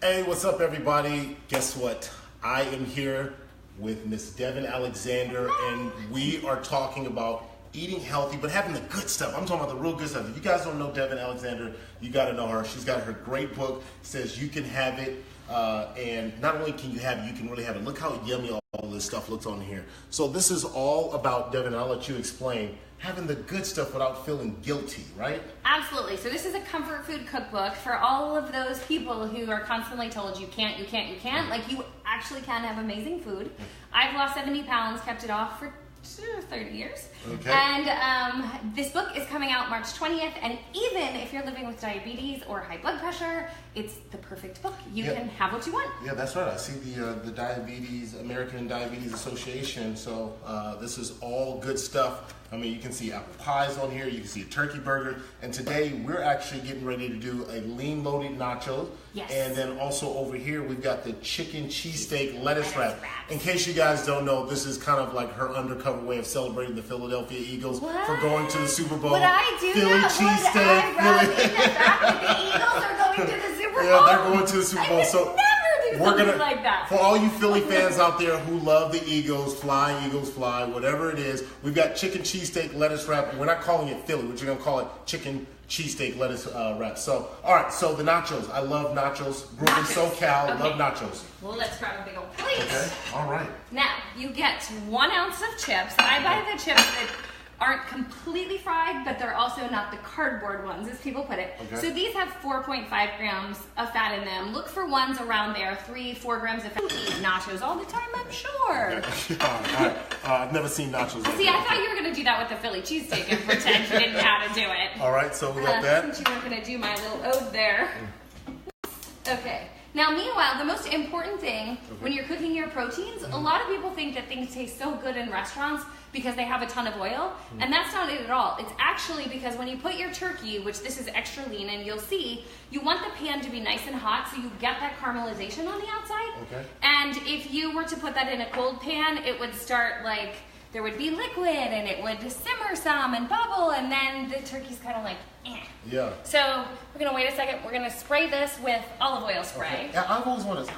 Hey, what's up, everybody? Guess what? I am here with Miss Devin Alexander, and we are talking about eating healthy, but having the good stuff. I'm talking about the real good stuff. If you guys don't know Devin Alexander, you got to know her. She's got her great book, says you can have it, and not only can you have it, you can really have it. Look how yummy all this stuff looks on here. So this is all about, Devin, I'll let you explain, having the good stuff without feeling guilty, right? Absolutely. So this is a comfort food cookbook for all of those people who are constantly told you can't. Like, you actually can have amazing food. I've lost 70 pounds, kept it off for 30 years. Okay. And this book is coming out March 20th. And even if you're living with diabetes or high blood pressure, it's the perfect book. You can have what you want. Yeah, that's right. I see the American Diabetes Association. So this is all good stuff. I mean, you can see apple pies on here. You can see a turkey burger. And today we're actually getting ready to do a lean loaded nacho. Yes. And then also over here we've got the chicken cheesesteak lettuce wrap. In case you guys don't know, this is kind of like her undercover way of celebrating the Philadelphia Eagles for going to the Super Bowl. Would I do Philly that? cheesesteak. Would I rub in the fact that the Eagles are going to the Super Bowl? Yeah, they're going to the Super Bowl. So we're gonna like that. For all you Philly fans out there who love the Eagles fly, whatever it is, we've got chicken cheesesteak lettuce wrap, and we're not calling it Philly. We're just gonna call it chicken cheesesteak lettuce wrap. So, all right. So the nachos, I love nachos. Grew up in SoCal, love nachos. Well, let's grab a big old plate. Okay. All right. Now you get 1 ounce of chips. I buy the chips that aren't completely fried, but they're also not the cardboard ones, as people put it. Okay. So these have 4.5 grams of fat in them. Look for ones around there, 3-4 grams of fat. You eat nachos all the time, I'm sure. All right. I've never seen nachos like See, that. I thought you were going to do that with the Philly cheesesteak and pretend you didn't know how to do it. All right, so we got that. Since you weren't going to do my little ode there. Okay. Now, meanwhile, the most important thing when you're cooking your proteins, a lot of people think that things taste so good in restaurants because they have a ton of oil, and that's not it at all. It's actually because when you put your turkey, which this is extra lean, and you'll see, you want the pan to be nice and hot so you get that caramelization on the outside. Okay. And if you were to put that in a cold pan, it would start like, there would be liquid, and it would simmer some and bubble, and then the turkey's kind of like, eh. Yeah. So we're gonna wait a second. We're gonna spray this with olive oil spray. Okay. Yeah, I've always wondered,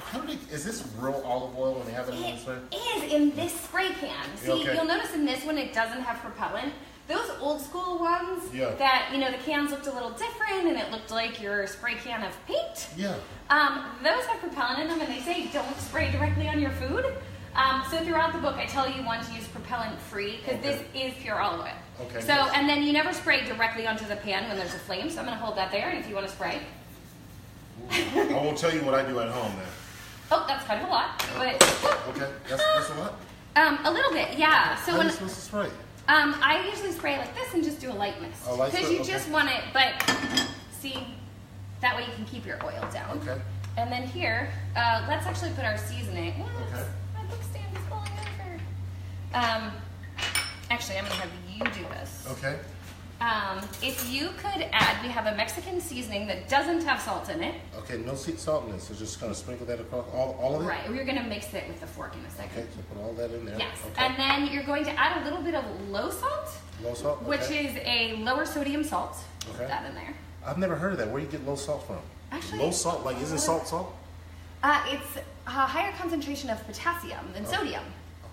is this real olive oil when they have it in the spray? It is in this spray can. See, Okay. you'll notice in this one it doesn't have propellant. Those old school ones that, the cans looked a little different and it looked like your spray can of paint. Yeah. Those have propellant in them, and they say don't spray directly on your food. So throughout the book, I tell you want to use propellant-free because this is pure olive oil. Okay. So, and then you never spray directly onto the pan when there's a flame. So I'm going to hold that there, and if you want to spray. I won't tell you what I do at home then. Oh, that's kind of a lot, but Okay, that's a lot. a little bit, yeah. So How are when you supposed to spray? I usually spray like this and just do a light mist A light because spray, you just want it. But see, that way you can keep your oil down. Okay. And then here, let's actually put our seasoning. Okay. My book stand is falling over. Actually, I'm gonna have you do this. Okay. If you could add, we have a Mexican seasoning that doesn't have salt in it. Okay, no salt in it, so just kind of sprinkle that across all of it? Right, we're gonna mix it with the fork in a second. Okay, so put all that in there. Yes, Okay. and then you're going to add a little bit of low salt, Low salt? Okay. which is a lower sodium salt. Okay. Put that in there. I've never heard of that. Where do you get low salt from? Actually, Low salt? Like, isn't salt? It's a higher concentration of potassium than sodium. Oh.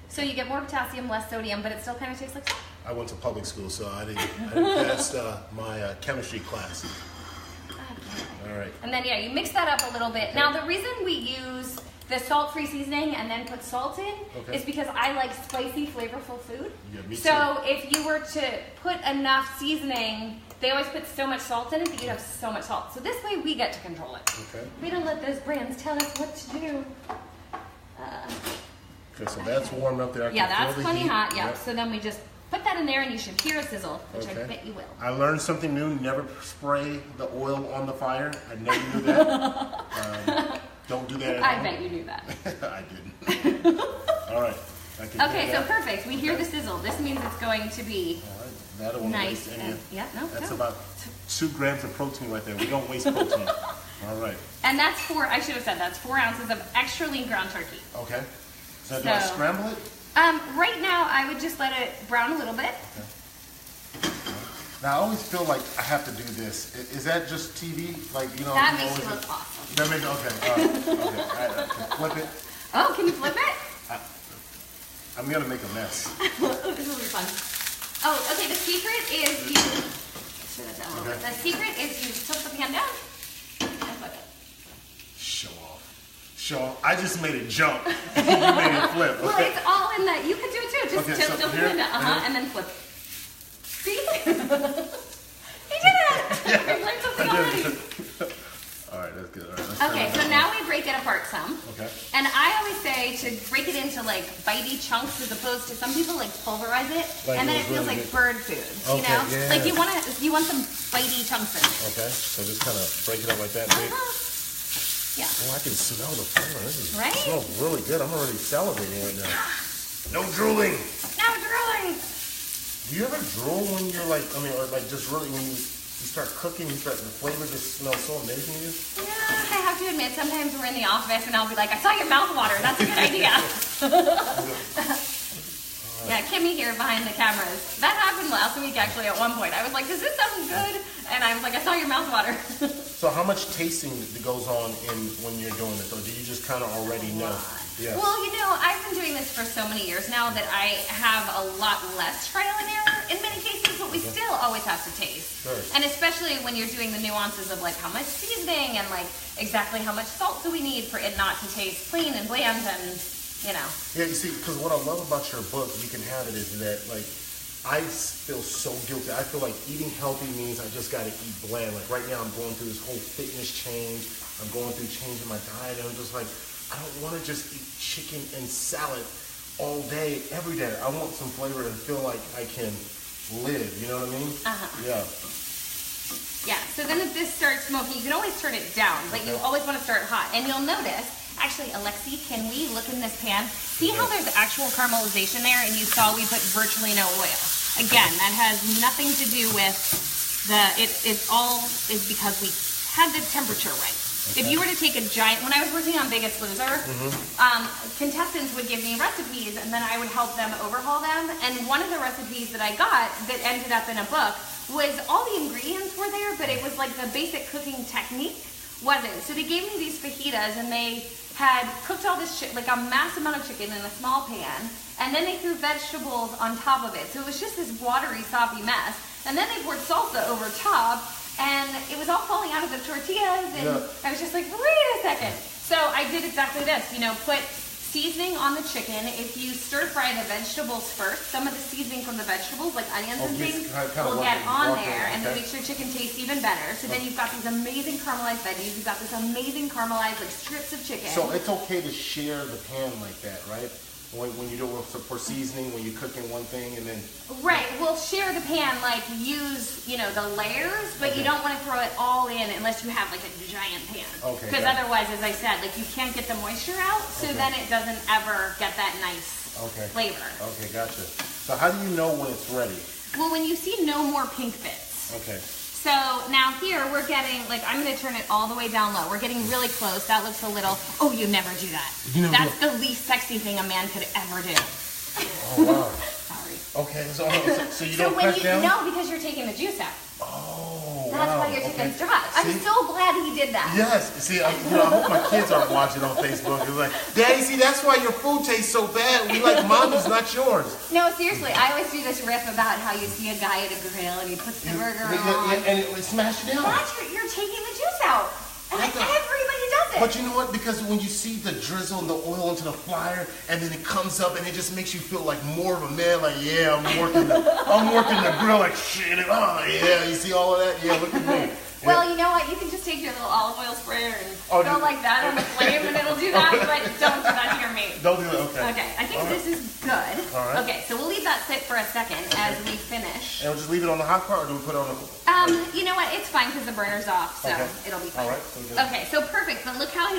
So you get more potassium, less sodium, but it still kind of tastes like salt. I went to public school, so I didn't pass my chemistry class. All right. And then, you mix that up a little bit. Now, the reason we use the salt-free seasoning and then put salt in is because I like spicy, flavorful food. Yeah, me so if you were to put enough seasoning, they always put so much salt in it that you'd have so much salt. So this way we get to control it. Okay. We don't let those brands tell us what to do. Okay, so that's warmed up there. That's plenty hot. Yeah. So then we just put that in there, and you should hear a sizzle, which I bet you will. I learned something new. Never spray the oil on the fire. I never knew that. Don't do that at home. I bet you knew that. I didn't. All right. Okay, so perfect. We hear the sizzle. This means it's going to be nice. That's about 2 grams of protein right there. We don't waste protein. All right. And that's I should have said that's 4 ounces of extra lean ground turkey. Okay. So do I scramble it? Right now, I would just let it brown a little bit. Okay. Now, I always feel like I have to do this. Is that just TV? Like, you know, that makes you look awesome. That makes, okay, all right. Okay, I can flip it. Oh, can you flip it? I'm going to make a mess. This will be fun. Oh, okay, the secret is you... Sure that down a little bit. The secret is you tilt the pan down and flip it. Show off. I just made it jump. You made it flip. Okay. Well, it's all in that. You can do it too. Just tilt the pan down. And then flip it. See? He did it! Yeah, we learned something already. All right, that's good. All right, okay, so now we break it apart some. Okay. And I always say to break it into like bitey chunks as opposed to some people like pulverize it, like, and then it feels like bird food. Okay, you know, yeah. like you want some bitey chunks in it. Okay, so just kind of break it up like that. Yeah. Oh, I can smell the flavor. Right? It smells really good. I'm already salivating right now. No drooling. No drooling. Do you ever drool when you're like, or like just really when you start cooking, the flavor just smells so amazing to you? Yeah, I have to admit, sometimes we're in the office and I'll be like, I saw your mouth water. That's a good idea. Yeah, Kimmy here behind the cameras. That happened last week actually at one point. I was like, does this sound good? And I was like, I saw your mouth water. So how much tasting goes on when you're doing this? Or do you just kind of already know? Yeah. Well, I've been doing this for so many years now that I have a lot less trial and error in many cases, but we still always have to taste. Sure. And especially when you're doing the nuances of like how much seasoning and like exactly how much salt do we need for it not to taste plain and bland and, Yeah, you see, because what I love about your book, You Can Have It, is that like I feel so guilty. I feel like eating healthy means I just got to eat bland. Like right now I'm going through this whole fitness change. I'm going through changing my diet. And I'm just like, I don't want to just eat chicken and salad all day, every day. I want some flavor and feel like I can live. You know what I mean? Yeah. Yeah, so then if this starts smoking, you can always turn it down, but you always want to start hot. And you'll notice, actually, Alexi, can we look in this pan? See how there's actual caramelization there? And you saw we put virtually no oil. Again, that has nothing to do with it all is because we had the temperature right. Okay. If you were to take a giant, when I was working on Biggest Loser, contestants would give me recipes and then I would help them overhaul them. And one of the recipes that I got that ended up in a book was all the ingredients were there, but it was like the basic cooking technique wasn't. So they gave me these fajitas and they had cooked all this shit, like a mass amount of chicken in a small pan, and then they threw vegetables on top of it. So it was just this watery, soppy mess. And then they poured salsa over top, and it was all falling out of the tortillas, and I was just like, wait a second. So I did exactly this, put seasoning on the chicken. If you stir fry the vegetables first, some of the seasoning from the vegetables, like onions and things, will get on there, and it makes your chicken taste even better. So then you've got these amazing caramelized veggies, you've got this amazing caramelized like strips of chicken. So it's okay to share the pan like that, right? When you do it for seasoning, when you're cooking one thing and then... Right, we'll share the pan, like use, the layers, but you don't want to throw it all in unless you have like a giant pan. Okay. Because otherwise, as I said, like you can't get the moisture out, so then it doesn't ever get that nice flavor. Okay, gotcha. So how do you know when it's ready? Well, when you see no more pink bits. Okay. So now here we're getting, I'm going to turn it all the way down low. We're getting really close. That looks a little, you never do that. That's the least sexy thing a man could ever do. Oh, wow. Sorry. Okay, so you don't press down? No, because you're taking the juice out. Oh, That's why your chicken's dry. I'm so glad he did that. Yes. See, I hope my kids aren't watching on Facebook. It's like, Daddy, see, that's why your food tastes so bad. We like Mommy's, not yours. No, seriously. I always do this riff about how you see a guy at a grill and he puts the burger on. And it smashes down. You're taking the juice out. And everybody does it. But you know what? Because when you see the drizzle and the oil into the fryer, and then it comes up, and it just makes you feel like more of a man. Like, yeah, I'm working the grill like shit. Oh yeah, you see all of that? Yeah, look at me. Well, you know what? You can just take your little olive oil sprayer and go like that on the flame, and it'll do that. But don't do that to your meat. Don't do that. Okay. Okay. I think this is good. All right. Okay. So we'll leave that sit for a second as we finish. And we'll just leave it on the hot part, or do we put it on the? You know what? It's fine because the burner's off, so it'll be fine. All right. Okay. So perfect. But look how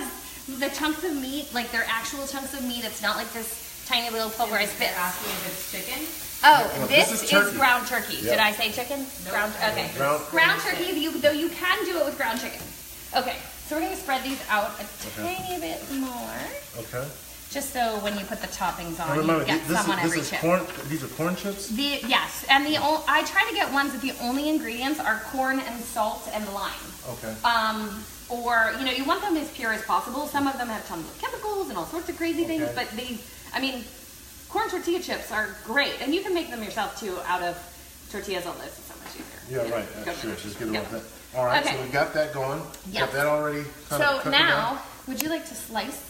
the chunks of meat, like they're actual chunks of meat. It's not like this tiny little pulverized bit. Asking if it's chicken. Oh, this is ground turkey. Yep. Did I say chicken? Nope. Okay. Ground turkey, though you can do it with ground chicken. Okay, so we're going to spread these out a tiny bit more. Okay. Just so when you put the toppings on, remember, you get some on every chip. Corn. These are corn chips? Yes, and I try to get ones that the only ingredients are corn and salt and lime. Okay. Or, you want them as pure as possible. Some of them have tons of chemicals and all sorts of crazy things, but corn tortilla chips are great. And you can make them yourself, too, out of tortillas, although this is so much easier. Yeah, right. Sure, just get it with that. All right, so we got that going. Yep. Got that already So now, would you like to slice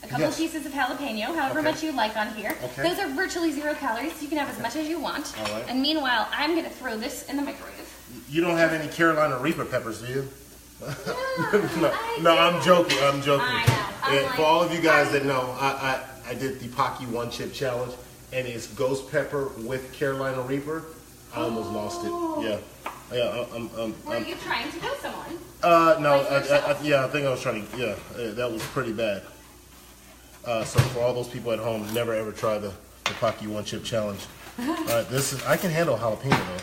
a couple pieces of jalapeno, however much you like on here. Okay. Those are virtually 0 calories. You can have as much as you want. All right. And meanwhile, I'm going to throw this in the microwave. You don't have any Carolina Reaper peppers, do you? No, I'm joking. I'm joking. I know. For all of you guys that know, I did the Pocky One Chip Challenge, and it's ghost pepper with Carolina Reaper. I almost lost it. Yeah. Were you trying to kill someone? No. I think I was trying to. Yeah, that was pretty bad. So for all those people at home, never ever try the Pocky One Chip Challenge. All right, I can handle jalapeno though.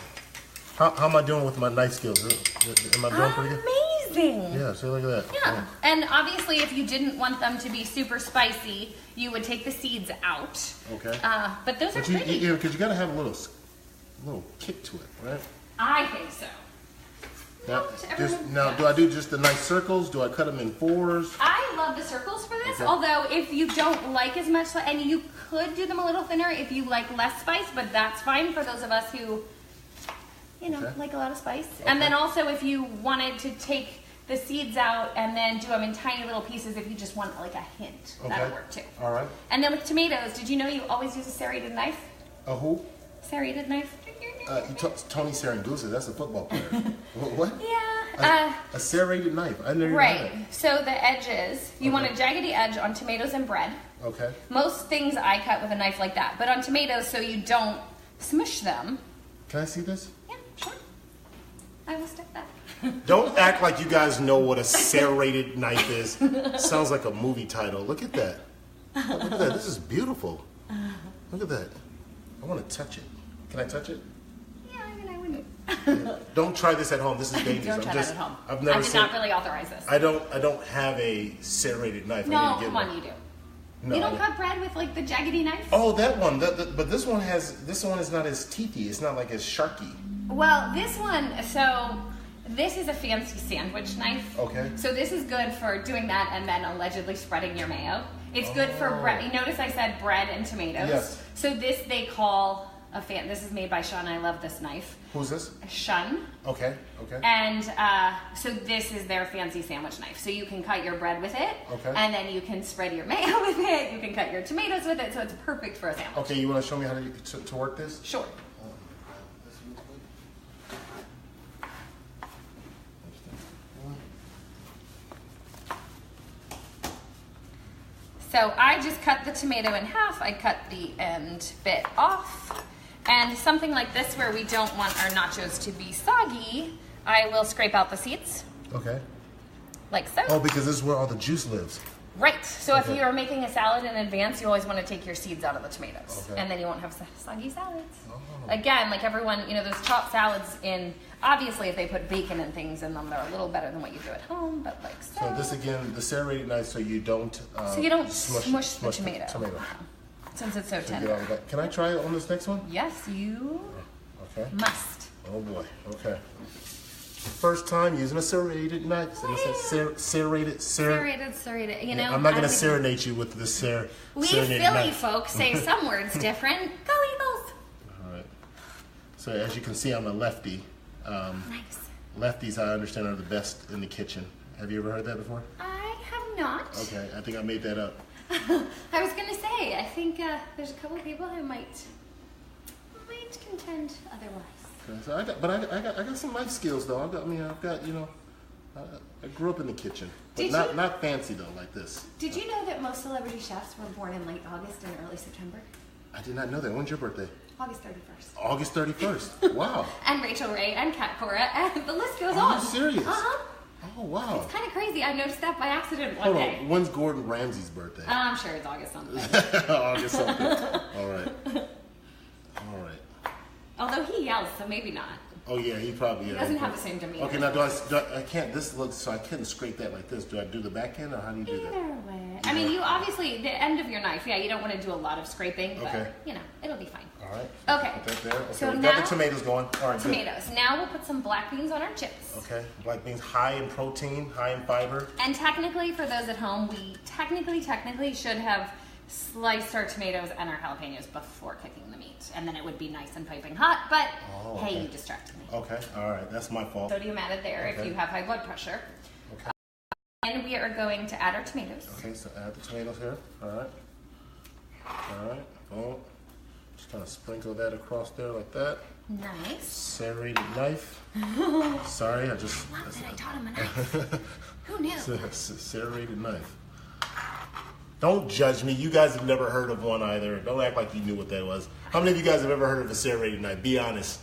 How am I doing with my knife skills? Am I doing pretty good? Amazing. Yeah, see, look at that. Yeah, and obviously if you didn't want them to be super spicy, you would take the seeds out. Okay. But those are pretty. Yeah, because you got to have a little kick to it, right? I think so. Now, do I do just the nice circles? Do I cut them in 4s? I love the circles for this, although if you don't like as much, and you could do them a little thinner if you like less spice, but that's fine for those of us who, like a lot of spice. Okay. And then also if you wanted to take the seeds out and then do them in tiny little pieces if you just want like a hint. That'll work too. All right. And then with tomatoes, did you know you always use a serrated knife? A who? Serrated knife. Tony Serenguse, that's a football player. What? Yeah. A serrated knife. I never Right. So the edges, you want a jaggedy edge on tomatoes and bread. Okay. Most things I cut with a knife like that, but on tomatoes so you don't smush them. Can I see this? Yeah, sure. I will step back. Don't act like you guys know what a serrated knife is. Sounds like a movie title. Look at that. Look at that. This is beautiful. Look at that. I want to touch it. Can I touch it? I wouldn't. Don't try this at home. This is dangerous. Don't try that at home. I've never I did not really authorize this. I don't have a serrated knife. No, I need to get come one. on, you do. No, you don't cut bread with like the jaggedy knife? Oh, that one. But this one is not as teethy. It's not like as sharky. Well, this one, so this is a fancy sandwich knife. Okay. So this is good for doing that and then allegedly spreading your mayo. It's good for bread. You notice I said bread and tomatoes. Yes. So this they call this is made by Shun. I love this knife. Who's this? Shun. Okay. And so this is their fancy sandwich knife. So you can cut your bread with it. Okay. And then you can spread your mayo with it. You can cut your tomatoes with it. So it's perfect for a sandwich. Okay, you want to show me how to work this? Sure. So I just cut the tomato in half. I cut the end bit off. And something like this where we don't want our nachos to be soggy, I will scrape out the seeds. Okay. Like so. Oh, because this is where all the juice lives. Right. So if you're making a salad in advance, you always want to take your seeds out of the tomatoes. Okay. And then you won't have soggy salads. Oh. Again, like everyone, those chopped salads obviously if they put bacon and things in them, they're a little better than what you do at home, but like so. So this again, the serrated knife so you don't smush the tomato. Since it's so tender. Can I try it on this next one? Yes, you must. Oh boy, okay. First time using a serrated knife. And it says serrated. I'm not going to serenade you with the We Philly knife. Folks say some words different. Go Eagles! All right. So as you can see, I'm a lefty. Nice. Lefties, I understand, are the best in the kitchen. Have you ever heard that before? I have not. Okay, I think I made that up. I was going to say, I think there's a couple of people who might contend otherwise. Okay, so I got some life skills though. I grew up in the kitchen, but not fancy though like this. Did you know that most celebrity chefs were born in late August and early September? I did not know that. When's your birthday? August 31st. August 31st. Wow. And Rachel Ray and Kat Cora, and the list goes on. Are you serious? Uh-huh. Oh, wow. It's kind of crazy. I noticed that by accident one day. Hold on. When's Gordon Ramsay's birthday? I'm sure it's August something. August something. All right. Although he yells, so maybe not. Oh yeah, he probably. He doesn't have the same demeanor. Okay, now I can't. This looks so I couldn't scrape that like this. Do I do the back end or how do you do that? Either way. I mean, you obviously the end of your knife. Yeah, you don't want to do a lot of scraping, but okay. It'll be fine. All right. Okay. Put that there. Okay. So we now, got the tomatoes going. All right. Tomatoes. Good. Now we'll put some black beans on our chips. Okay. Black beans, high in protein, high in fiber. And technically, for those at home, we technically should have sliced our tomatoes and our jalapenos before cooking the meat, and then it would be nice and piping hot. But hey, you distracted me. Okay. All right. That's my fault. Sodium added there if you have high blood pressure. Okay. And we are going to add our tomatoes. Okay. So add the tomatoes here. All right. All right. Boom. Just kind of sprinkle that across there like that. Nice. Serrated knife. Sorry, I just. Wow, that I taught him a knife. Who knew? Serrated knife. Don't judge me. You guys have never heard of one either. Don't act like you knew what that was. How many of you guys have ever heard of a serrated knife? Be honest.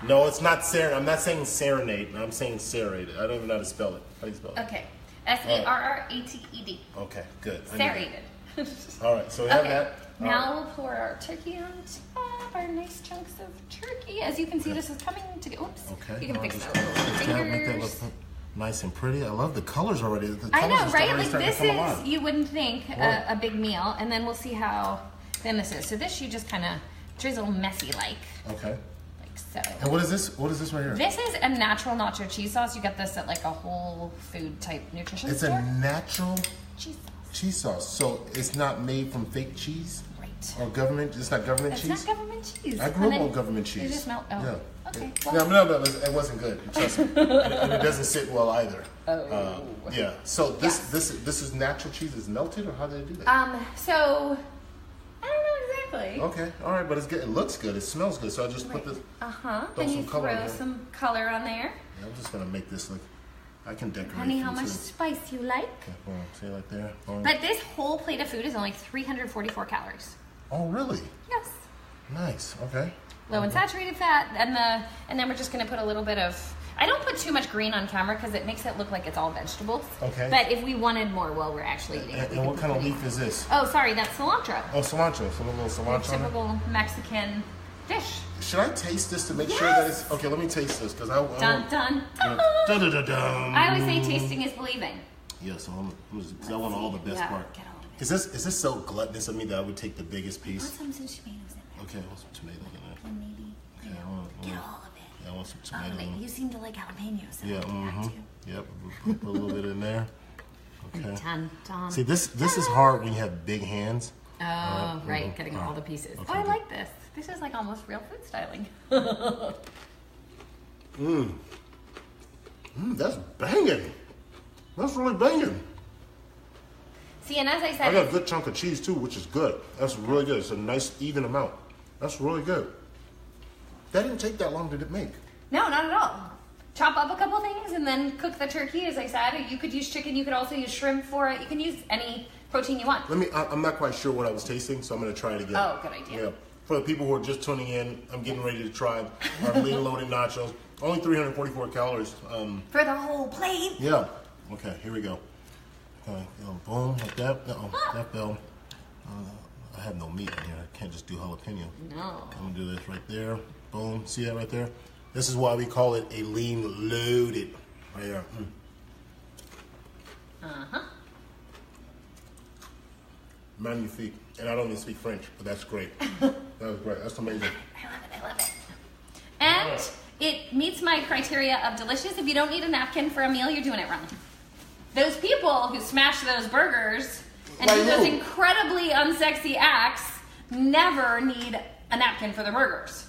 No, it's not serenade. I'm not saying serenade. I'm saying serrated. I don't even know how to spell it. How do you spell it? Okay. Serrated. Okay, good. Serrated. All right, so we have that. Now we'll pour our turkey on top, our nice chunks of turkey. As you can see, this is coming together. Oops. Okay. You can fix that with Make that look fingers. nice and pretty. I love the colors already. The I colors know, are right? already Like starting this to come is, alive. you wouldn't think a big meal, and then we'll see how thin this is. So this you just kind of drizzle messy like. Okay. Like so. And what is this? What is this right here? This is a natural nacho cheese sauce. You get this at like a whole food type nutrition It's store. a natural Cheese sauce. cheese sauce. So it's not made from fake cheese? Right. Or government? It's not government It's cheese? not government cheese. I grew up on government cheese. You just melt. Oh. Yeah. Okay. No, it wasn't good. Trust me. And it doesn't sit well either. Oh. Yeah. So this is natural cheese. Is melted, or how do they do that? So I don't know exactly. Okay. All right, but it's good. It looks good. It smells good. So I just put this. Then some you color in throw there. some color on there. Yeah, I'm just gonna make this look. I can decorate. Honey, how these much too. spice you like? Okay, boom. See right there. Boom. But this whole plate of food is only 344 calories. Oh, really? Yes. Nice. Okay. Low in saturated fat, and then we're just gonna put a little bit of. I don't put too much green on camera because it makes it look like it's all vegetables. Okay. But if we wanted more while we're actually eating it, And what kind of leaf is this? Oh, sorry, that's cilantro. Oh, cilantro. So a little cilantro. on it. Typical Mexican dish. Should I taste this to make sure that it's okay? Let me taste this because I Dun dun dun. Dun, dun, dun, dun. I always say tasting is believing. Yeah, so because I want all the best part. Get all of it. Is this so gluttonous of me that I would take the biggest Put piece? some tomatoes in there. Okay, I want some tomatoes in there. And maybe Okay, I want get all of it. yeah, I want some All tomatoes. of it. You seem to like jalapenos. So Yeah, I'll do that too. Yep, put a little bit in there. Okay. Dun, dun. See, this is hard when you have big hands. Oh, right, getting all the pieces. Okay, Oh, I good. like this. This is like almost real food styling. That's banging. That's really banging. See, and as I I said, got a good chunk of cheese too, which is good. That's really good. It's a nice even amount. That's really good. That didn't take that long to make. no, not at all. Chop up a couple things and then cook the turkey, as I said. You could use chicken. You could also use shrimp for it. You can use any protein you want. I'm not quite sure what I was tasting, so I'm going to try it again. Oh, good idea. Yeah. For the people who are just tuning in, I'm getting ready to try our lean loaded nachos. Only 344 calories. For the whole plate. Yeah. Okay, here we go. Okay, boom, like that. That fell. I have no meat in here. I can't just do jalapeno. No. I'm going to do this right there. Boom. See that right there? This is why we call it a lean loaded. Right there. Magnifique. And I don't even speak French, but that's great. That was great. That's amazing. I love it. And it meets my criteria of delicious. If you don't need a napkin for a meal, you're doing it wrong. Those people who smash those burgers and do those incredibly unsexy acts never need a napkin for their burgers.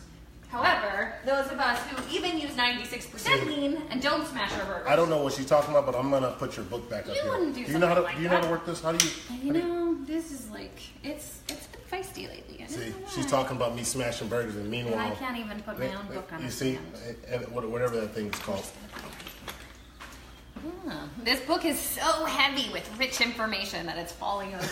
However, those of us who even use 96% lean and don't smash our burgers. I don't know what she's talking about, but I'm gonna put your book back up You here. wouldn't do Do you know how to something do you like know how to that. work this? How do you? You know, this is like, it's been feisty lately. I don't See, know she's why. talking about me smashing burgers, and And meanwhile, I can't even put my own book on you it. see, and whatever that thing is called. This book is so heavy with rich information that it's falling over.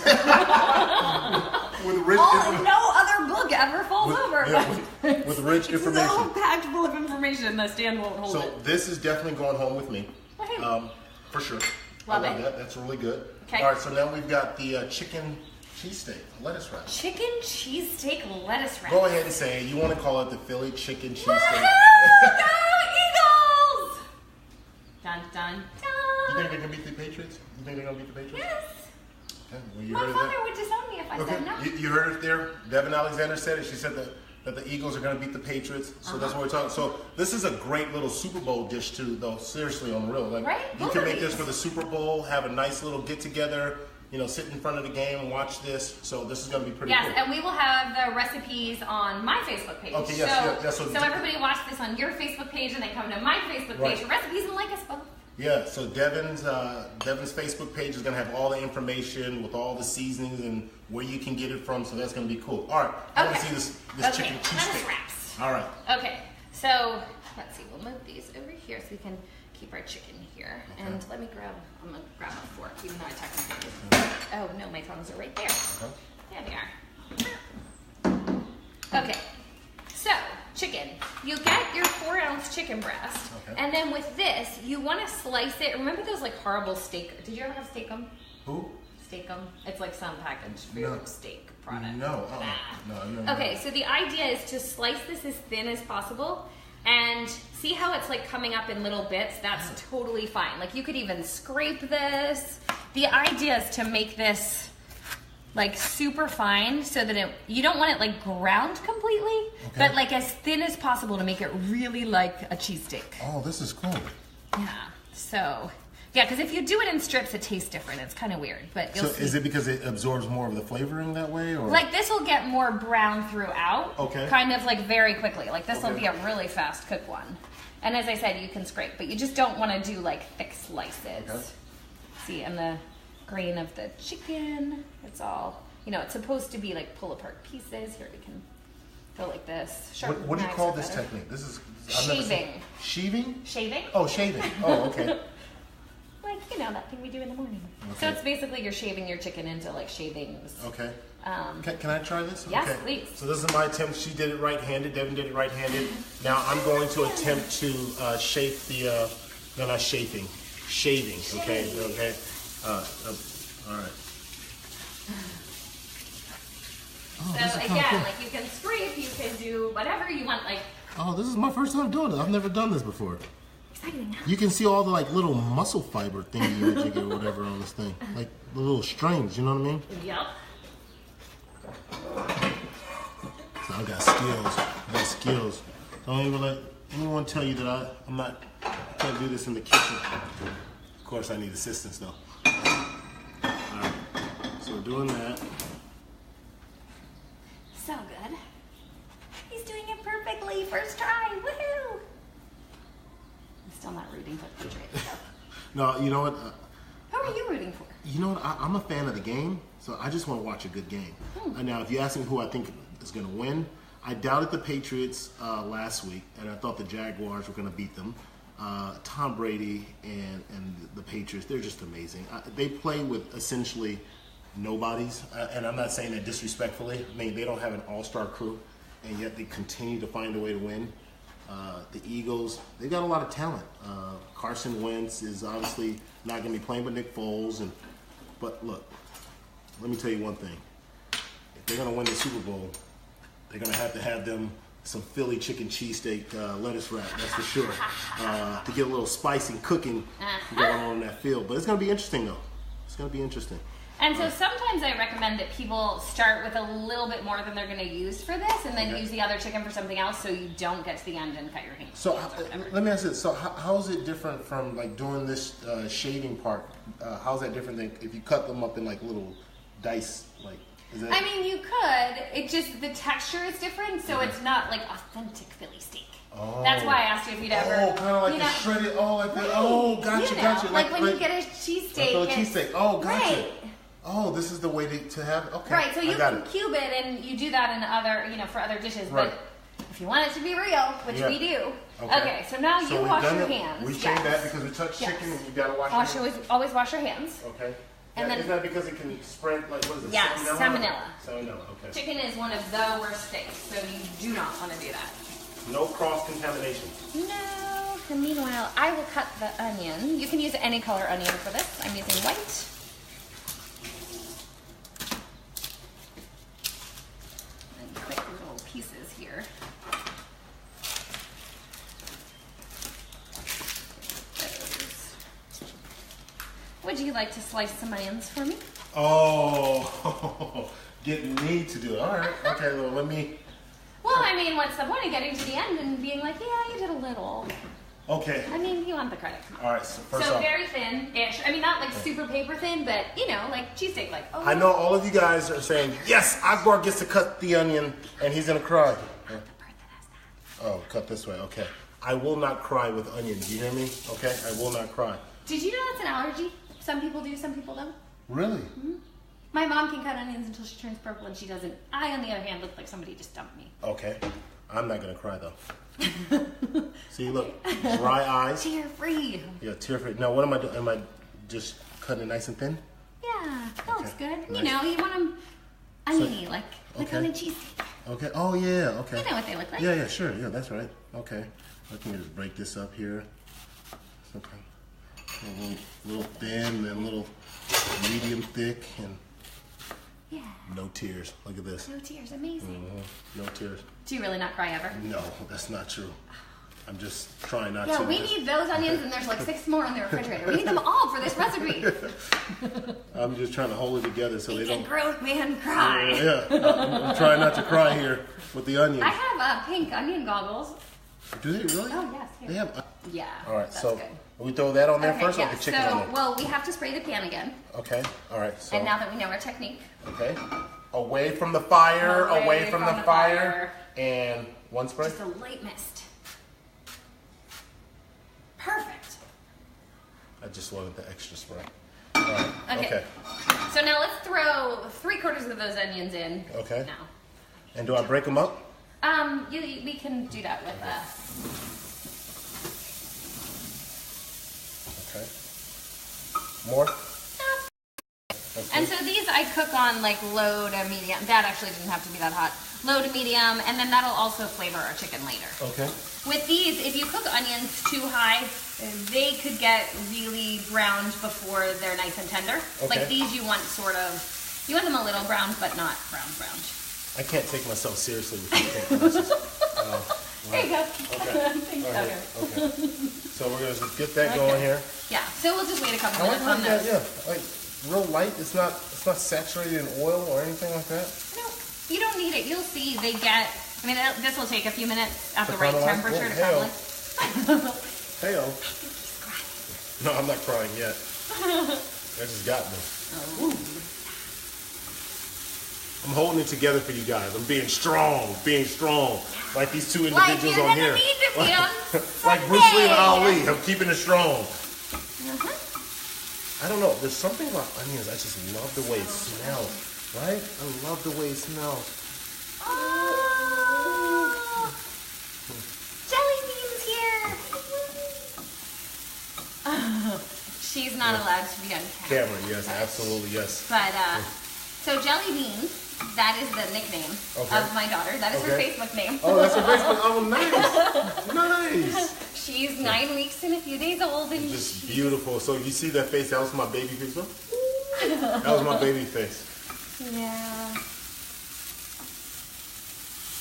With rich, No other book ever falls over. yeah, with rich It's information. so packed full of information the stand won't hold So it. this is definitely going home with me, Okay. for sure. Love I love it. that. That's really good. Okay. All right, so now we've got the chicken cheesesteak lettuce wrap. Chicken cheesesteak lettuce wrap. Go ahead and say it. You want to call it the Philly chicken cheesesteak. Woohoo! Eagles! Dun, dun, dun. You think they can beat the Patriots? You think they're going to beat the Patriots? Yes. Okay. Well, you My heard father that? would disown me if I said no. You heard it there? Devin Alexander said it. She said that the Eagles are going to beat the Patriots. So that's what we're talking. So this is a great little Super Bowl dish too, though. Seriously, on the real. Like, right? you can make this for the Super Bowl, have a nice little get together. You know, sit in front of the game and watch this. So this is going to be pretty cool. Yes, and we will have the recipes on my Facebook page. Okay, yes, so everybody watch this on your Facebook page and then come to my Facebook page for recipes and like us both. Yeah, so Devin's Facebook page is going to have all the information with all the seasonings and where you can get it from. So that's going to be cool. All right, I want to see this chicken cheesesteak. Wraps. All right. Okay, so let's see. We'll move these over here so we can keep our chicken here. Okay. And I'm going to grab a fork, even though I technically didn't. Oh, no, my tongs are right there. Okay. There they are. Okay, so chicken. You get your 4-ounce chicken breast, and then with this, you want to slice it. Remember those like horrible steak? Did you ever have Steak-um? Who? Steak-um. It's like some packaged food steak product. No. No. Okay, so the idea is to slice this as thin as possible. And see how it's like coming up in little bits? That's totally fine. Like you could even scrape this. The idea is to make this like super fine so that you don't want it like ground completely, but like as thin as possible to make it really like a cheesesteak. Oh, this is cool. Yeah, so, yeah, because if you do it in strips, it tastes different. It's kind of weird, but you'll see. Is it because it absorbs more of the flavoring that way? Or? Like this will get more brown throughout, kind of like very quickly. Like this will be a really fast cook one. And as I said, you can scrape, but you just don't want to do like thick slices. See, and the grain of the chicken, it's all, you know, it's supposed to be like pull apart pieces. Here we can go like this. What do you call this technique? This is shaving. Shaving? Shaving? Oh, shaving. Oh, okay. Like, you know, that thing we do in the morning. Okay. So it's basically you're shaving your chicken into like shavings. Okay. Can I try this? Yes, please. So this is my attempt. She did it right-handed. Devin did it right-handed. Now I'm going to attempt to shape the, no, not shaping, shaving. Okay. All right. Oh, so again, cool. Like you can scrape, you can do whatever you want. Like. Oh, this is my first time doing it. I've never done this before. Exciting. You can see all the like little muscle fiber thingy or whatever on this thing, like the little strings. You know what I mean? Yep. So I got skills. Don't even let anyone tell you that I can't do this in the kitchen. Of course, I need assistance though. All right. So we're doing that. So good. He's doing it perfectly. First try. Woohoo! I'm still not rooting for the Patriots. No, you know what? Who are you rooting for? You know what? I'm a fan of the game, so I just want to watch a good game. Now, if you ask me who I think is going to win, I doubted the Patriots last week, and I thought the Jaguars were going to beat them. Tom Brady and the Patriots, they're just amazing. They play with essentially nobodies, and I'm not saying that disrespectfully. I mean, they don't have an all-star crew, and yet they continue to find a way to win. The Eagles, they've got a lot of talent. Carson Wentz is obviously not going to be playing with Nick Foles. But look, let me tell you one thing. If they're going to win the Super Bowl, they're going to have them some Philly chicken cheesesteak lettuce wrap, that's for sure, to get a little spice and cooking going on in that field. But it's going to be interesting, though. It's going to be interesting. And so sometimes I recommend that people start with a little bit more than they're going to use for this, and then use the other chicken for something else, so you don't get to the end and cut your hands. So let me ask this: so how is it different from like doing this shaving part? How is that different than if you cut them up in like little dice? Like, is that? I mean, you could. It just the texture is different, so it's not like authentic Philly steak. Oh. That's why I asked you if you'd ever. Oh, kind of like the shredded. Oh, like that. Oh, gotcha, gotcha. Like when you get a cheesesteak. Cheesesteak. Oh, gotcha. Right. Oh, this is the way to have it? Okay. Right, so you can cube it and you do that in other, for other dishes. Right. But if you want it to be real, which we do. Okay, so now you wash your hands. We changed that because we touched chicken and you gotta wash your hands. Always wash your hands. Okay. And then, is that because it can spread, like, what is it? Yes, salmonella. Salmonella, okay. Chicken is one of the worst steaks, so you do not want to do that. No cross-contamination. No. And meanwhile, I will cut the onion. You can use any color onion for this. I'm using white. Pieces here. you like to slice some onions for me? Oh, getting me to do it. All right. Okay, well, let me. Well, I mean, what's the point of getting to the end and being like, yeah, you did a little. Okay. I mean, you want the credit. All right, so first So off, very thin-ish. I mean, not like super paper thin, but, you know, like cheesesteak, like, oh. I know all of you guys are saying, yes, Akbar gets to cut the onion, and he's going to cry. Oh, cut this way. Okay. I will not cry with onions. You hear me? Okay? I will not cry. Did you know that's an allergy? Some people do, some people don't. Really? Mm-hmm. My mom can cut onions until she turns purple, and she doesn't. I, on the other hand, look like somebody just dumped me. Okay. I'm not going to cry, though. See, look. Dry eyes. Tear-free. Yeah, tear-free. Now, what am I doing? Am I just cutting it nice and thin? Yeah, that looks good. Nice. You know, you want them oniony, like okay. on a cheesesteak. Okay. Oh, yeah. Okay. You know what they look like. Yeah, yeah, sure. Yeah, that's right. Okay. Let me just break this up here. Okay. A little thin and a little medium thick and Yeah. no tears. Look at this. No tears, amazing. No tears. Do you really not cry ever? No, that's not true. I'm just trying not to. Yeah, we need those onions, and there's like 6 more in the refrigerator. We need them all for this recipe. I'm just trying to hold it together so they Make a don't. grown man cry. Yeah, I'm trying not to cry here with the onions. I have pink onion goggles. Do they really? Oh, yes. Here. They have. Yeah. All right, that's so good. we throw that on there Okay, first, yeah. or the chicken so, on there? well, we have to spray the pan again. Okay. All right. So. And now that we know our technique. Okay. Away from the fire. Away from the fire. And one spray. Just a light mist. Perfect. I just wanted the extra spray. All right. Okay. So now let's throw 3/4 of those onions in. Okay. Now. And do I break them up? We can do that with Okay. More? And so these I cook on like low to medium. That actually doesn't have to be that hot. Low to medium, and then that'll also flavor our chicken later. Okay. With these, if you cook onions too high, they could get really browned before they're nice and tender. Okay. Like these, you want you want them a little brown, but not brown. I can't take myself seriously with these. There you go. Okay. Thanks, Okay. okay. Okay. So we're gonna just get that going here. Yeah. So we'll just wait a couple I like minutes on that. those. Yeah. Like real light. It's not saturated in oil or anything like that. No, you don't need it. You'll see they get. I mean, this will take a few minutes at To the right caramelize? temperature to Oh, caramelize. Hey-o. No, I'm not crying yet. That just got me. Oh. I'm holding it together for you guys. I'm being strong. Like these two Like individuals you're on gonna here. need to be on Like Bruce Lee and Sunday. Ali. I'm keeping it strong. Uh-huh. I don't know. There's something about onions. I just love the way it smells. Right? I love the way it smells. Oh, jelly beans here. She's not allowed to be on camera. Cameron, yes, absolutely, yes. But so jelly beans, that is the nickname of my daughter. That is her Facebook name. Oh, that's her Facebook. Oh, nice. Nice. She's 9 weeks and a few days old, and Just beautiful. So you see that face? That was my baby face. Look. That was my baby face. yeah.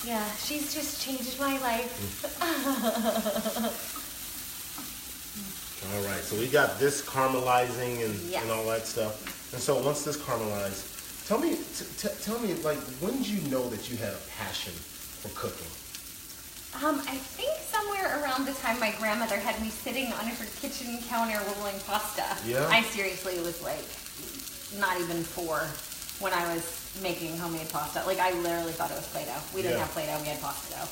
Yeah, she's just changed my life. All right, so we got this caramelizing and, Yes. and all that stuff. And so once this caramelized, tell me, like, when did you know that you had a passion for cooking? I think somewhere around the time my grandmother had me sitting on her kitchen counter rolling pasta. Yeah? I seriously was like not even 4 when I was making homemade pasta. Like I literally thought it was Play-Doh. We didn't have Play-Doh, we had pasta dough.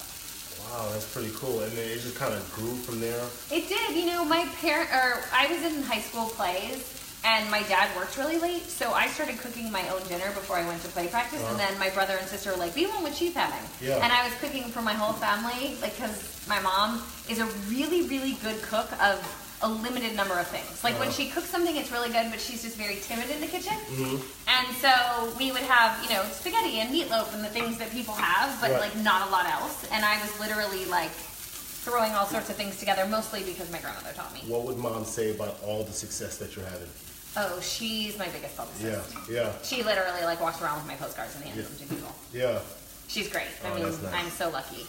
Wow, that's pretty cool. And then it just kind of grew from there. It did. You know, I was in high school plays, and my dad worked really late, so I started cooking my own dinner before I went to play practice, and then my brother and sister were like, we want what she's having. Yeah. And I was cooking for my whole family, like, because my mom is a really, really good cook of a limited number of things. Like, when she cooks something, it's really good, but she's just very timid in the kitchen. Mm-hmm. And so we would have, you know, spaghetti and meatloaf and the things that people have, but, like, not a lot else. And I was literally, like, throwing all sorts of things together, mostly because my grandmother taught me. What would Mom say about all the success that you're having? Oh, she's my biggest publicist. Yeah. She literally, like, walks around with my postcards and hands them to people. Yeah. She's great. I Oh, mean, that's nice. I'm so lucky.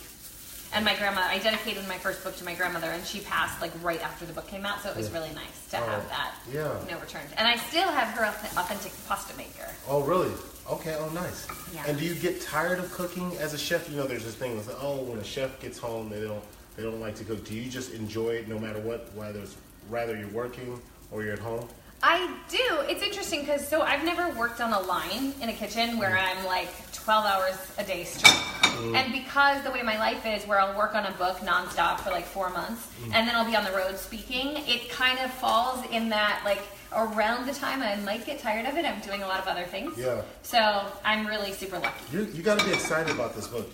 And my grandma, I dedicated my first book to my grandmother, and she passed like right after the book came out, so it was really nice to have that, returned. And I still have her authentic pasta maker. Oh, really? Okay, oh, nice. Yeah. And do you get tired of cooking as a chef? You know, there's this thing that's like, oh, when a chef gets home, they don't like to cook. Do you just enjoy it no matter what, whether you're working or you're at home? I do. It's interesting because I've never worked on a line in a kitchen where I'm like 12 hours a day straight. And because the way my life is, where I'll work on a book nonstop for like 4 months, and then I'll be on the road speaking, it kind of falls in that like around the time I might get tired of it, I'm doing a lot of other things. Yeah. So I'm really super lucky. You got to be excited about this book.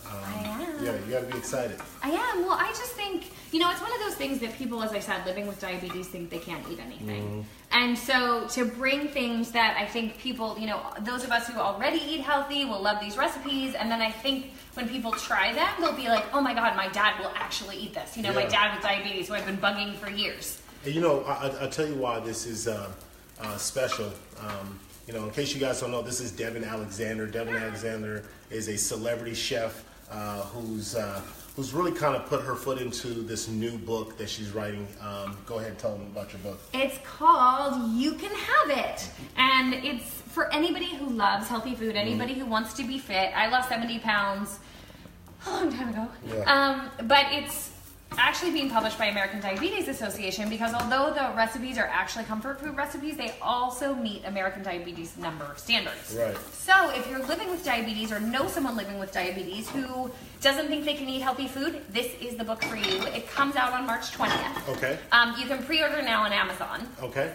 I am. Yeah, you got to be excited. I am. Well, I just think, it's one of those things that people, as I said, living with diabetes think they can't eat anything. And so to bring things that I think people, those of us who already eat healthy will love these recipes. And then I think when people try them, they'll be like, oh my God, my dad will actually eat this. My dad with diabetes, who I've been bugging for years. I'll tell you why this is special. In case you guys don't know, this is Devin Alexander. Devin Alexander is a celebrity chef who's really kind of put her foot into this new book that she's writing. Go ahead and tell them about your book. It's called You Can Have It. And it's for anybody who loves healthy food, anybody who wants to be fit. I lost 70 pounds a long time ago. Yeah. But it's actually being published by American Diabetes Association because although the recipes are actually comfort food recipes, they also meet American Diabetes number standards. Right. So if you're living with diabetes or know someone living with diabetes who doesn't think they can eat healthy food, this is the book for you. It comes out on March 20th. Okay. You can pre-order now on Amazon. Okay.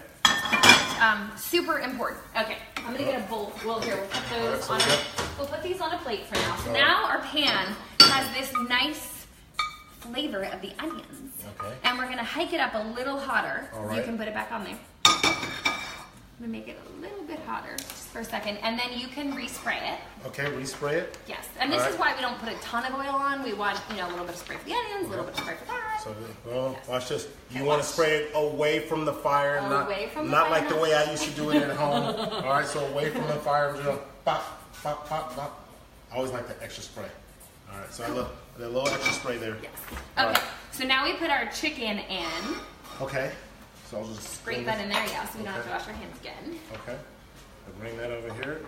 Super important. Okay, I'm gonna get a bowl. Well, here, we'll put those we'll put these on a plate for now. So now our pan has this nice flavor of the onions. Okay. And we're gonna hike it up a little hotter. All right. You can put it back on there. I'm gonna make it a little bit hotter just for a second, and then you can respray it. Okay, respray it? Yes, and this is why we don't put a ton of oil on. We want, a little bit of spray for the onions, a little bit of spray for that. So, watch this. You want to spray it away from the fire, not like the way I used to do it at home. All right, so away from the fire, just pop, pop, pop, pop. I always like the extra spray. All right, so I love a little extra spray there. Yes. Okay, so now we put our chicken in. Okay. So I'll just scrape that in there, so we don't have to wash our hands again. Okay. I'll bring that over here.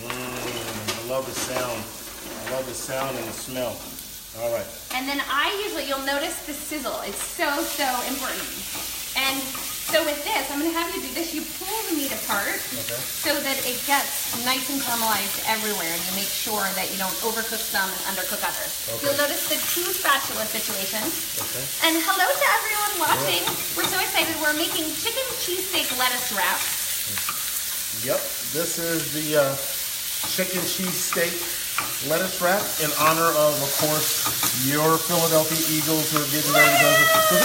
I love the sound. I love the sound and the smell. All right. And then you'll notice the sizzle. It's so important. And so with this, I'm going to have you do this. You pull the meat apart so that it gets nice and caramelized everywhere, and you make sure that you don't overcook some and undercook others. Okay. You'll notice the 2 spatula situation. Okay. And hello to everyone watching. Yeah. We're so excited. We're making chicken cheesesteak lettuce wraps. Yep, this is the chicken cheesesteak lettuce wrap in honor of course, your Philadelphia Eagles who are getting ready to go. So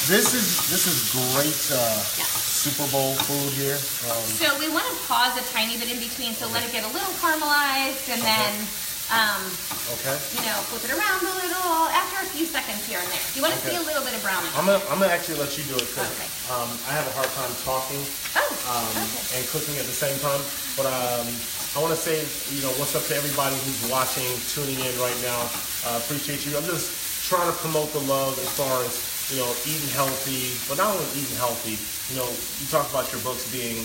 this is great Super Bowl food here. So we want to pause a tiny bit in between, so let it get a little caramelized, and then flip it around a little after a few seconds here and there. You want to see a little bit of browning. I'm gonna actually let you do it because I have a hard time talking and cooking at the same time. But I want to say, what's up to everybody who's watching, tuning in right now. Appreciate you. I'm just trying to promote the love as far as, eating healthy, but not only eating healthy. You talk about your books being,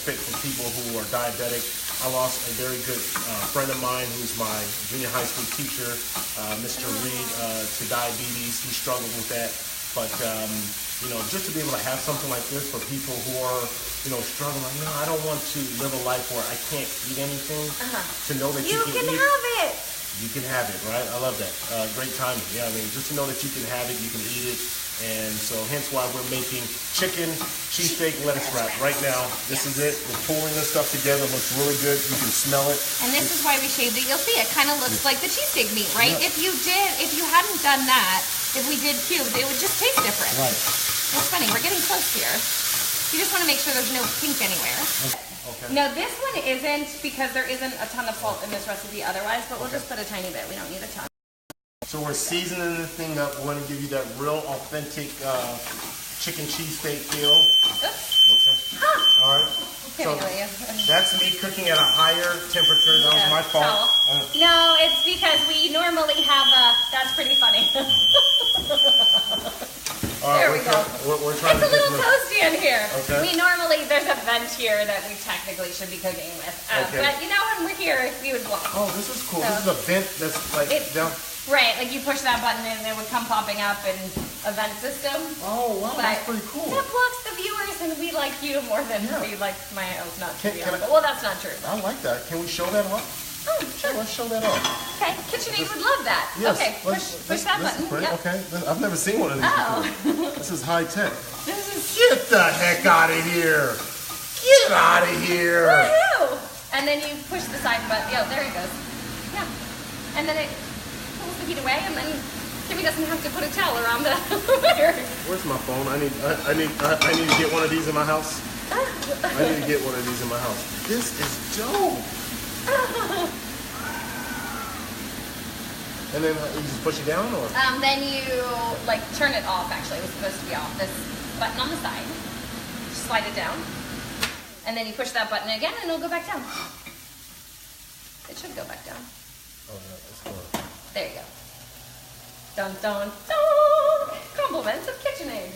fit for people who are diabetic. I lost a very good friend of mine who's my junior high school teacher, Mr. Reed, to diabetes. He struggled with that. But, just to be able to have something like this for people who are, struggling, I don't want to live a life where I can't eat anything, to know that you can eat. Have it. You can have it, right? I love that. Great timing. Yeah, just to know that you can have it, you can eat it. And so hence why we're making chicken cheesesteak lettuce wrap right now. This is it. We're pulling this stuff together. It looks really good. You can smell it. And this is why we shaved it. You'll see it kind of looks like the cheesesteak meat, right? Yeah. If you hadn't done that, if we did cubes, it would just taste different. Right. It's funny. We're getting close here. You just want to make sure there's no pink anywhere. Okay. No, this one isn't because there isn't a ton of salt in this recipe otherwise, but we'll just put a tiny bit. We don't need a ton. So we're seasoning the thing up. We want to give you that real authentic chicken cheesesteak feel. Oops. Okay. All right. So that's me cooking at a higher temperature. That was my fault. No, it's because we normally have that's pretty funny. There we go. We're trying it's a little toasty in here. Okay. We normally, there's a vent here that we technically should be cooking with. But you know, when we're here, we would block. Oh, this is cool. So, this is a vent that's like down. Right, like you push that button and it would come popping up in a vent system. Oh, wow, that's pretty cool. That blocks the viewers and we like you more than we like my house, not to be honest. Well, that's not true. I like that. Can we show that off? Oh, sure. Let's show that off. Okay, KitchenAid would love that. Yes, okay, push that button. Yep. Okay, I've never seen one of these before. This is high tech. Get the heck out of here! Get out of here! Woohoo! And then you push the side button. Yeah, there it goes. Yeah. And then it pulls the heat away, and then Timmy doesn't have to put a towel around the fire. Where's my phone? I need to get one of these in my house. I need to get one of these in my house. This is dope. And then you just push it down, or? Then you like turn it off. Actually, it was supposed to be off. This button on the side. Just slide it down, and then you push that button again, and it'll go back down. It should go back down. Oh yeah, that's cool. There you go. Dun dun dun! Compliments of KitchenAid.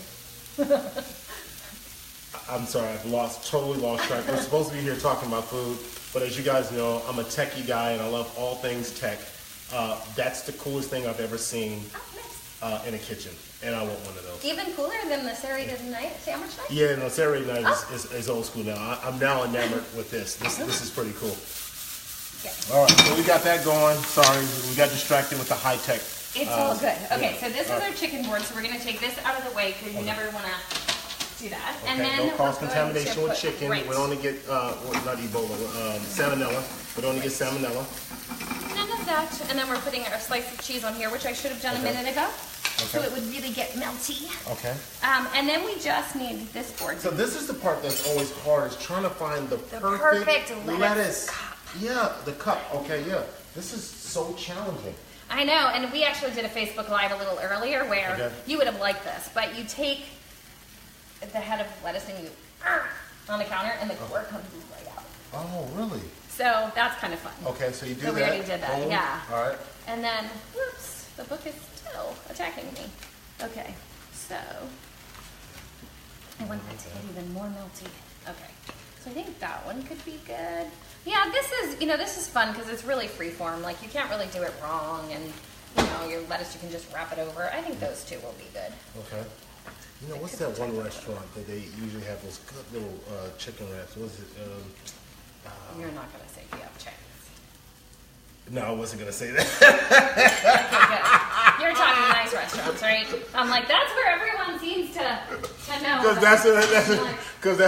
I'm sorry, I've totally lost track. We're supposed to be here talking about food, but as you guys know, I'm a techie guy and I love all things tech. That's the coolest thing I've ever seen in a kitchen, and I want one of those. Even cooler than the serrated sandwich knife? Yeah, no, serrated knife is old school now. I'm now enamored with this. This is pretty cool. Yeah. All right, so we got that going. Sorry, we got distracted with the high tech. It's all good. Okay, so this is our chicken board, so we're going to take this out of the way because you never want to do that. Okay, and then don't cause contamination with chicken. Right. We only get, not Ebola, salmonella. We only get salmonella. None of that. And then we're putting our slice of cheese on here, which I should have done a minute ago. So it would really get melty. Okay. And then we just need this board. So this is the part that's always hard, is trying to find the perfect lettuce cup. Yeah, the cup. Okay, yeah. This is so challenging. I know, and we actually did a Facebook Live a little earlier where you would have liked this, but you take the head of lettuce and you on the counter, and the core comes right out. Oh, really? So that's kind of fun. Okay, so you do that. We already did that, yeah. All right. And then, whoops, the book is still attacking me. Okay, so I want that to get even more melty. Okay, so I think that one could be good. Yeah, this is fun because it's really freeform. Like, you can't really do it wrong, and your lettuce, you can just wrap it over. I think those two will be good. Okay. What's that one restaurant that they usually have those good little chicken wraps? What is it? You're not going to say you have Chinese. No, I wasn't going to say that. Okay, you're talking nice restaurants, right? I'm like, that's where everyone seems to know. Because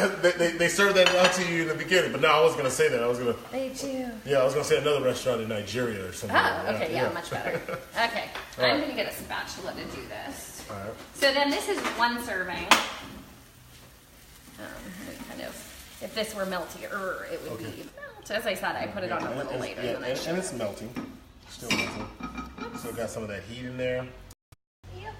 they serve that out to you in the beginning. But no, I wasn't going to say that. They do. Yeah, I was going to say another restaurant in Nigeria or something. Oh, okay, yeah, much better. Okay, I'm going to get a spatula to do this. All right. So then this is one serving. If this were meltier, it would be melt. As I said, I put it on a little later than I should. And it's melting. Still melting. Still got some of that heat in there. Yep.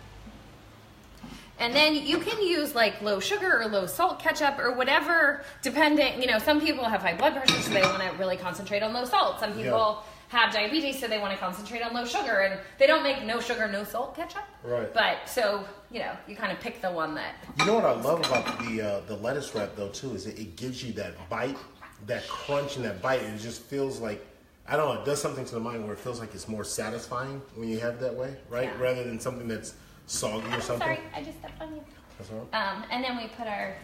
And then you can use like low sugar or low salt ketchup or whatever, depending, some people have high blood pressure, so they want to really concentrate on low salt. Some people have diabetes, so they want to concentrate on low sugar, and they don't make no sugar, no salt ketchup. Right. But so, you kind of pick the one that. You know what I love about the lettuce wrap though too is it gives you that bite, that crunch and that bite. It just feels like, I don't know, it does something to the mind where it feels like it's more satisfying when you have it that way, right? Yeah. Rather than something that's soggy or something. Sorry, I just stepped on you. That's all right. And then we put our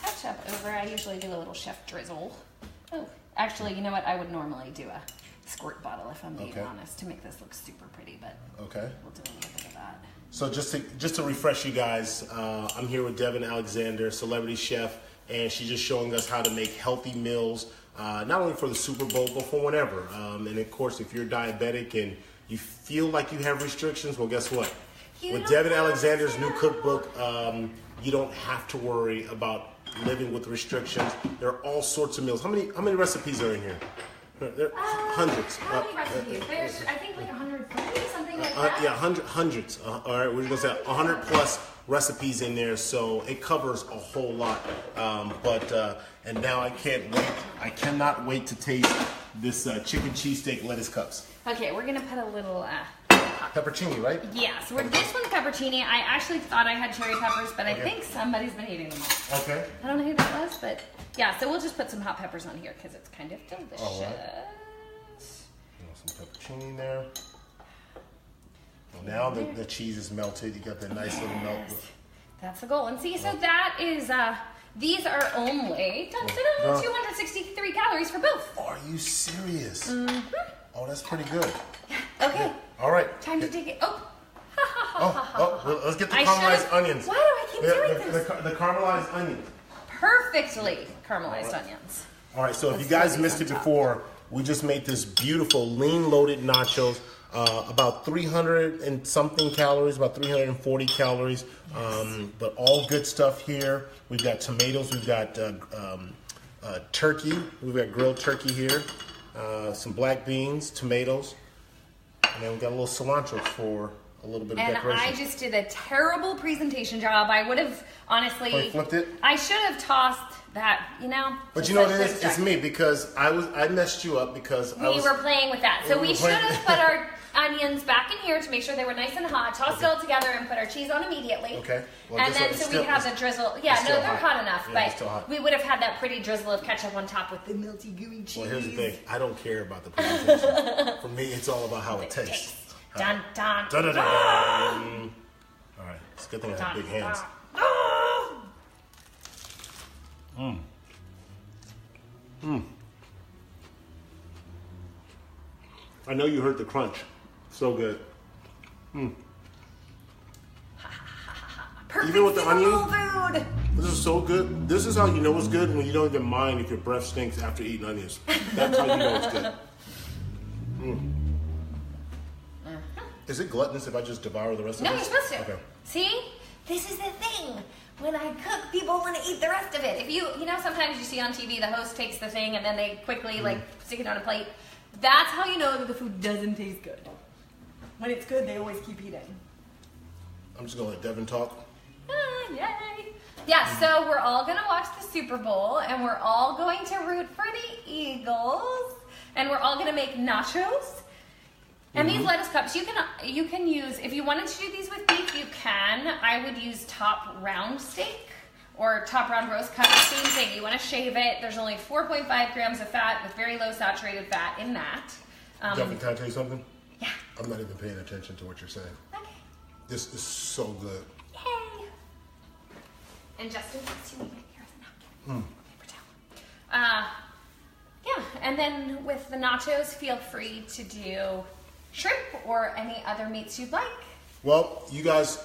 ketchup over. I usually do a little chef drizzle. Oh, actually, you know what? I would normally do a squirt bottle if I'm being honest to make this look super pretty, but we'll do a little bit of that. So just to refresh you guys, I'm here with Devin Alexander, celebrity chef, and she's just showing us how to make healthy meals, not only for the Super Bowl, but for whenever. And of course, if you're diabetic and you feel like you have restrictions, well, guess what? With Devin Alexander's new cookbook, you don't have to worry about living with restrictions. There are all sorts of meals. How many recipes are in here? There are hundreds. How many recipes? There's, I think, like 130, something like that. Yeah, hundreds. All right, we're gonna say 100 plus recipes in there, so it covers a whole lot. And now I cannot wait to taste this chicken cheesesteak lettuce cups. Okay, we're gonna put a little. Peppercini, right? Yes, this one's peppercini. I actually thought I had cherry peppers, but I think somebody's been eating them all. Okay. I don't know who that was, but yeah. So we'll just put some hot peppers on here because it's kind of delicious. All right. Some pepperoni there. Well, now the cheese is melted. You got that nice little melt. That's the goal. And see, so that is, these are only 263 calories for both. Are you serious? Mm-hmm. Oh, that's pretty good. Okay. Yeah. All right. Time to dig it. Oh. Well, let's get the caramelized onions. Why do I keep doing this? The caramelized onions. Perfectly caramelized onions. All right, so if you guys missed it before, we just made this beautiful lean loaded nachos, about 300 and something calories, about 340 calories, but all good stuff here. We've got tomatoes, we've got turkey, we've got grilled turkey here, some black beans, tomatoes, and then we've got a little cilantro for a little bit of decoration. And I just did a terrible presentation job. I would have honestly flipped it. I should have tossed that, But you know what it is? It's me, because I messed you up because we were playing with that. So we should have put our onions back in here to make sure they were nice and hot, tossed it all together, and put our cheese on immediately. Okay. Well, and then so we have the drizzle. Yeah, no, they're hot enough, but we would have had that pretty drizzle of ketchup on top with the melty gooey cheese. Well, here's the thing. I don't care about the presentation. For me, it's all about how it tastes. Dun, dun, dun, dun, dun, dun. All right. It's a good thing I have big hands. I know you heard the crunch. So good. Perfect. Even with the onion, food. This is so good. This is how you know it's good, when you don't even mind if your breath stinks after eating onions. That's how you know it's good. Is it gluttonous if I just devour the rest of it? No, you're supposed to. Okay. See? This is the thing. When I cook, people want to eat the rest of it. If you know, sometimes you see on TV the host takes the thing and then they quickly stick it on a plate. That's how you know that the food doesn't taste good. When it's good, they always keep eating. I'm just gonna let Devin talk. Yay! Yeah, so we're all gonna watch the Super Bowl and we're all going to root for the Eagles and we're all gonna make nachos. And these lettuce cups, you can use, if you wanted to do these with beef, you can. I would use top round steak or top round roast cut. Same thing. You want to shave it. There's only 4.5 grams of fat with very low saturated fat in that. Devin, can I tell you something? Yeah. I'm not even paying attention to what you're saying. Okay. This is so good. Yay! And Justin, here's a napkin. Paper towel. Yeah, and then with the nachos, feel free to do shrimp or any other meats you'd like. Well, you guys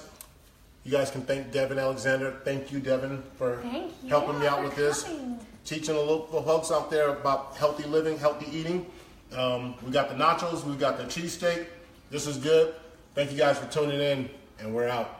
can thank Devin Alexander. Thank you, Devin, for helping me out with this. Teaching the local folks out there about healthy living, healthy eating. We got the nachos, we got the cheesesteak. This is good. Thank you guys for tuning in, and we're out.